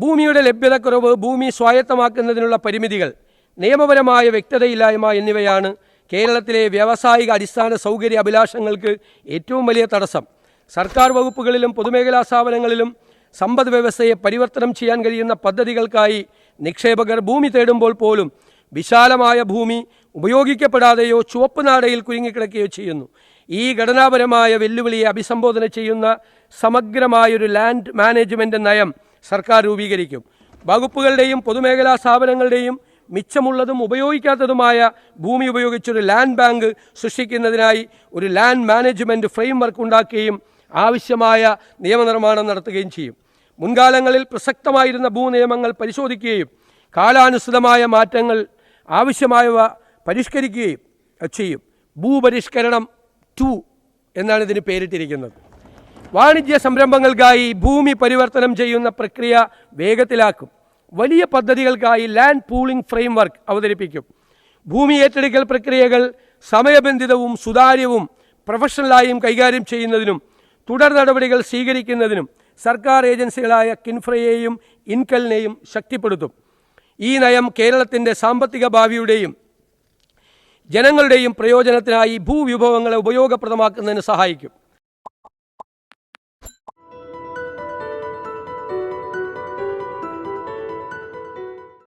ഭൂമിയുടെ ലഭ്യതക്കുറവ്, ഭൂമി സ്വായത്തമാക്കുന്നതിനുള്ള പരിമിതികൾ, നിയമപരമായ വ്യക്തതയില്ലായ്മ എന്നിവയാണ് കേരളത്തിലെ വ്യാവസായിക അടിസ്ഥാന സൗകര്യ അഭിലാഷങ്ങൾക്ക് ഏറ്റവും വലിയ തടസ്സം. സർക്കാർ വകുപ്പുകളിലും പൊതുമേഖലാ സ്ഥാപനങ്ങളിലും സമ്പദ് വ്യവസ്ഥയെ പരിവർത്തനം ചെയ്യാൻ കഴിയുന്ന പദ്ധതികൾക്കായി നിക്ഷേപകർ ഭൂമി തേടുമ്പോൾ പോലും വിശാലമായ ഭൂമി ഉപയോഗിക്കപ്പെടാതെയോ ചുവപ്പ് നാടയിൽ കുരുങ്ങിക്കിടക്കുകയോ ചെയ്യുന്നു. ഈ ഘടനാപരമായ വെല്ലുവിളിയെ അഭിസംബോധന ചെയ്യുന്ന സമഗ്രമായൊരു ലാൻഡ് മാനേജ്മെൻറ്റ് നയം സർക്കാർ രൂപീകരിക്കും. വകുപ്പുകളുടെയും പൊതുമേഖലാ സ്ഥാപനങ്ങളുടെയും മിച്ചമുള്ളതും ഉപയോഗിക്കാത്തതുമായ ഭൂമി ഉപയോഗിച്ചൊരു ലാൻഡ് ബാങ്ക് സൃഷ്ടിക്കുന്നതിനായി ഒരു ലാൻഡ് മാനേജ്മെൻറ്റ് ഫ്രെയിംവർക്ക് ഉണ്ടാക്കുകയും ആവശ്യമായ നിയമനിർമ്മാണം നടത്തുകയും ചെയ്യും. മുൻകാലങ്ങളിൽ പ്രസക്തമായിരുന്ന ഭൂനിയമങ്ങൾ പരിശോധിക്കുകയും കാലാനുസൃതമായ മാറ്റങ്ങൾ ആവശ്യമായവ പരിഷ്കരിക്കുകയും ചെയ്യും. ഭൂപരിഷ്കരണം 2 എന്നാണ് ഇതിന് പേരിട്ടിരിക്കുന്നത്. വാണിജ്യ സംരംഭങ്ങൾക്കായി ഭൂമി പരിവർത്തനം ചെയ്യുന്ന പ്രക്രിയ വേഗത്തിലാക്കും. വലിയ പദ്ധതികൾക്കായി ലാൻഡ് പൂളിംഗ് ഫ്രെയിംവർക്ക് അവതരിപ്പിക്കും. ഭൂമി ഏറ്റെടുക്കൽ പ്രക്രിയകൾ സമയബന്ധിതവും സുതാര്യവും പ്രൊഫഷണലായും കൈകാര്യം ചെയ്യുന്നതിനും തുടർ നടപടികൾ സ്വീകരിക്കുന്നതിനും സർക്കാർ ഏജൻസികളായ കിൻഫ്രയെയും ഇൻകലിനെയും ശക്തിപ്പെടുത്തും. ഈ നയം കേരളത്തിൻ്റെ സാമ്പത്തിക ഭാവിയുടെയും ജനങ്ങളുടെയും പ്രയോജനത്തിനായി ഭൂവിഭവങ്ങളെ ഉപയോഗപ്രദമാക്കുന്നതിന് സഹായിക്കും.